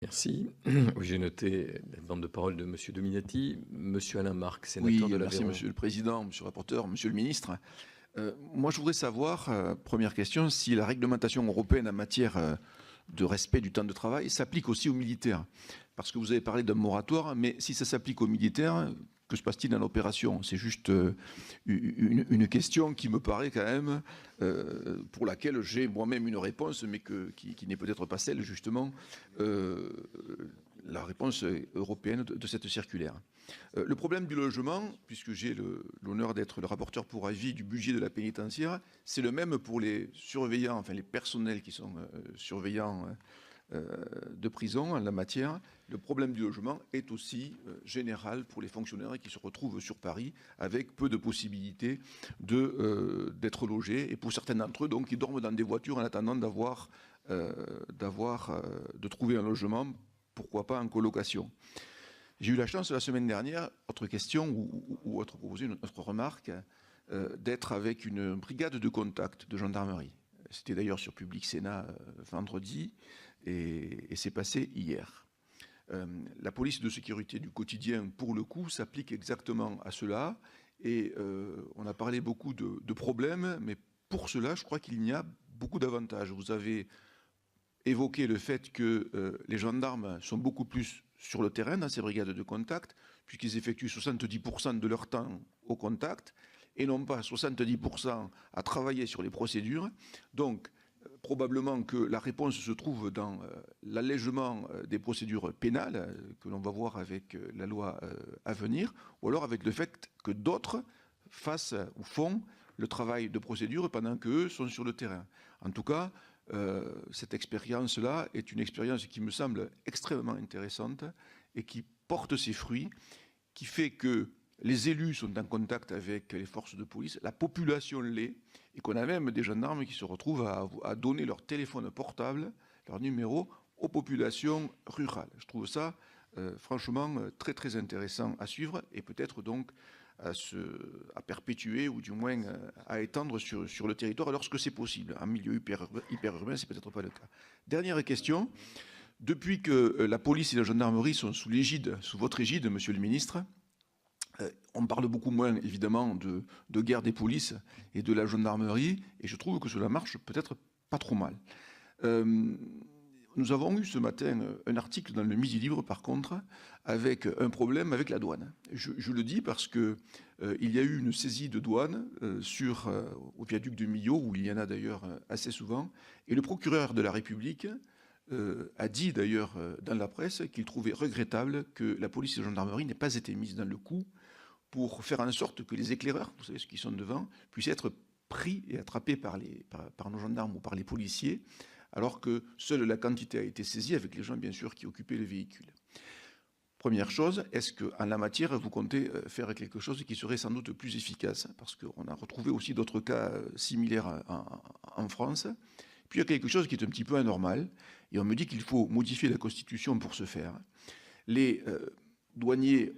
Merci. Oui, j'ai noté la demande de parole de Monsieur Dominati. Monsieur Alain Marc, Oui, sénateur de merci l'Aveyron. Monsieur le Président, Monsieur le rapporteur, Monsieur le Ministre. Moi, je voudrais savoir, première question, si la réglementation européenne en matière de respect du temps de travail s'applique aussi aux militaires. Parce que vous avez parlé d'un moratoire, mais si ça s'applique aux militaires, que se passe-t-il dans l'opération? C'est juste une question qui me paraît quand même, pour laquelle j'ai moi-même une réponse, mais qui n'est peut-être pas celle, justement, la réponse européenne de cette circulaire. Le problème du logement, puisque j'ai l'honneur d'être le rapporteur pour avis du budget de la pénitentiaire, c'est le même pour les surveillants, enfin les personnels qui sont surveillants de prison en la matière. Le problème du logement est aussi général pour les fonctionnaires qui se retrouvent sur Paris avec peu de possibilités d'être logés. Et pour certains d'entre eux, donc, ils dorment dans des voitures en attendant de trouver un logement, pourquoi pas en colocation. J'ai eu la chance la semaine dernière, autre question ou autre proposé, une autre remarque, d'être avec une brigade de contact de gendarmerie. C'était d'ailleurs sur Public Sénat vendredi et c'est passé hier. La police de sécurité du quotidien, pour le coup, s'applique exactement à cela et on a parlé beaucoup de problèmes, mais pour cela, je crois qu'il y a beaucoup d'avantages. Vous avez évoqué le fait que les gendarmes sont beaucoup plus sur le terrain dans ces brigades de contact, puisqu'ils effectuent 70% de leur temps au contact, et non pas 70% à travailler sur les procédures. Donc, probablement que la réponse se trouve dans l'allègement des procédures pénales, que l'on va voir avec la loi à venir, ou alors avec le fait que d'autres fassent ou font le travail de procédure pendant qu'eux sont sur le terrain. En tout cas, cette expérience-là est une expérience qui me semble extrêmement intéressante et qui porte ses fruits, qui fait que les élus sont en contact avec les forces de police, la population l'est, et qu'on a même des gendarmes qui se retrouvent à donner leur téléphone portable, leur numéro, aux populations rurales. Je trouve ça franchement très très intéressant à suivre et peut-être donc à perpétuer ou du moins à étendre sur le territoire lorsque c'est possible. En milieu hyper-urbain, c'est peut-être pas le cas. Dernière question. Depuis que la police et la gendarmerie sont sous votre égide, Monsieur le Ministre, on parle beaucoup moins, évidemment, de guerre des polices et de la gendarmerie, et je trouve que cela marche peut-être pas trop mal. Nous avons eu ce matin un article dans le Midi Libre, par contre, avec un problème avec la douane. Je le dis parce que il y a eu une saisie de douane au viaduc de Millau, où il y en a d'ailleurs assez souvent, et le procureur de la République a dit d'ailleurs dans la presse qu'il trouvait regrettable que la police et la gendarmerie n'aient pas été mises dans le coup pour faire en sorte que les éclaireurs, vous savez ceux qui sont devant, puissent être pris et attrapés par nos gendarmes ou par les policiers, alors que seule la quantité a été saisie avec les gens, bien sûr, qui occupaient le véhicule. Première chose, est-ce qu'en la matière, vous comptez faire quelque chose qui serait sans doute plus efficace? Parce qu'on a retrouvé aussi d'autres cas similaires en France. Puis il y a quelque chose qui est un petit peu anormal, et on me dit qu'il faut modifier la Constitution pour ce faire. Les douaniers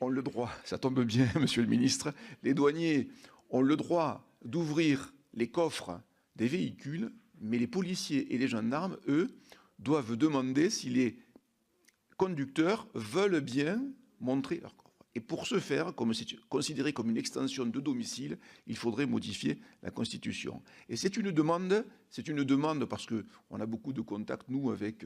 ont le droit, ça tombe bien, Monsieur le Ministre, les douaniers ont le droit d'ouvrir les coffres des véhicules, mais les policiers et les gendarmes, eux, doivent demander si les conducteurs veulent bien montrer leur coffre. Et pour ce faire, comme c'est considéré comme une extension de domicile, il faudrait modifier la Constitution. Et c'est une demande parce qu'on a beaucoup de contacts, nous, avec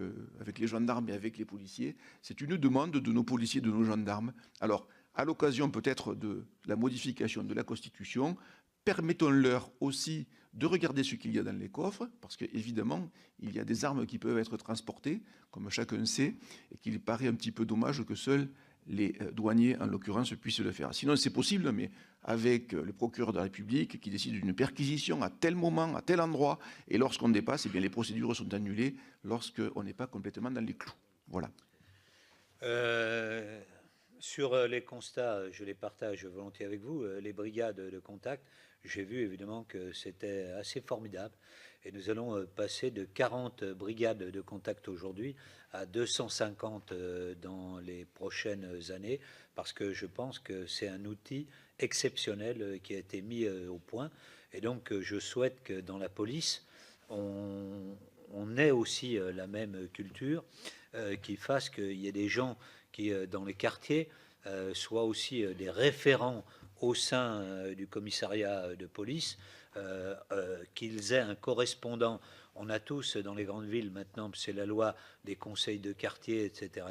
les gendarmes et avec les policiers, c'est une demande de nos policiers, de nos gendarmes. Alors, à l'occasion peut-être de la modification de la Constitution, permettons-leur aussi de regarder ce qu'il y a dans les coffres, parce qu'évidemment, il y a des armes qui peuvent être transportées, comme chacun sait, et qu'il paraît un petit peu dommage que seuls les douaniers, en l'occurrence, puissent le faire. Sinon, c'est possible, mais avec le procureur de la République qui décide d'une perquisition à tel moment, à tel endroit, et lorsqu'on dépasse, eh bien, les procédures sont annulées lorsqu'on n'est pas complètement dans les clous. Voilà. Sur les constats, je les partage volontiers avec vous. Les brigades de contact, j'ai vu évidemment que c'était assez formidable. Et nous allons passer de 40 brigades de contact aujourd'hui à 250 dans les prochaines années, parce que je pense que c'est un outil exceptionnel qui a été mis au point. Et donc, je souhaite que dans la police, on on ait aussi la même culture, qui fasse qu'il y ait des gens qui, dans les quartiers, soient aussi des référents au sein du commissariat de police, qu'ils aient un correspondant. On a tous dans les grandes villes maintenant, c'est la loi des conseils de quartier, etc.,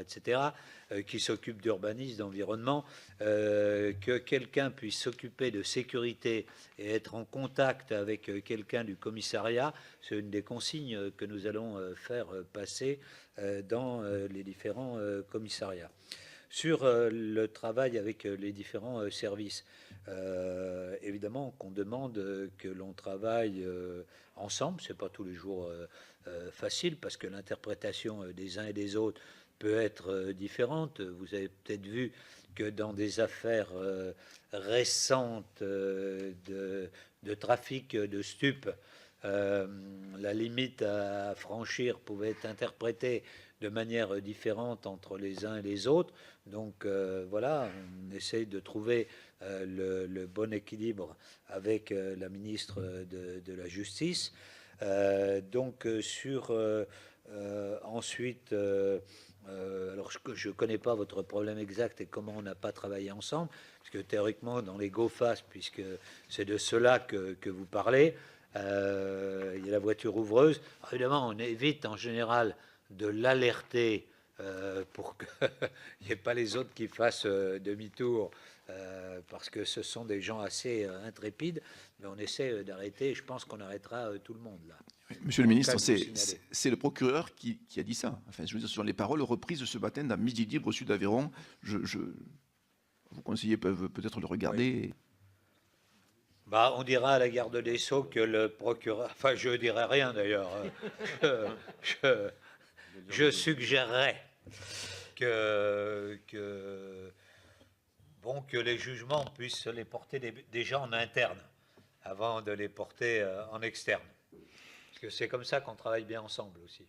qui s'occupent d'urbanisme, d'environnement, que quelqu'un puisse s'occuper de sécurité et être en contact avec quelqu'un du commissariat, c'est une des consignes que nous allons faire passer dans les différents commissariats. Sur le travail avec les différents services, évidemment qu'on demande que l'on travaille ensemble, c'est pas tous les jours facile parce que l'interprétation des uns et des autres peut être différente. Vous avez peut-être vu que dans des affaires récentes de trafic de stupes, la limite à franchir pouvait être interprétée de manière différente entre les uns et les autres. Donc voilà, on essaye de trouver le bon équilibre avec la ministre de la Justice. Donc sur ensuite, alors je ne connais pas votre problème exact et comment on n'a pas travaillé ensemble, parce que théoriquement dans les GoFast, puisque c'est de cela que vous parlez, il y a la voiture ouvreuse. Alors, évidemment, on évite en général de l'alerter pour qu'il n'y ait pas les autres qui fassent demi-tour, parce que ce sont des gens assez intrépides, mais on essaie d'arrêter, je pense qu'on arrêtera tout le monde là. Monsieur le ministre, c'est le procureur qui a dit ça. Enfin, je veux dire, ce sont les paroles reprises ce matin dans Midi Libre au sud d'Aveyron. Vos conseillers peuvent peut-être le regarder. Oui. Bah, on dira à la garde des Sceaux que le procureur... Enfin, je ne dirai rien d'ailleurs. Je suggérerais que les jugements puissent les porter déjà en interne avant de les porter en externe. Parce que c'est comme ça qu'on travaille bien ensemble aussi.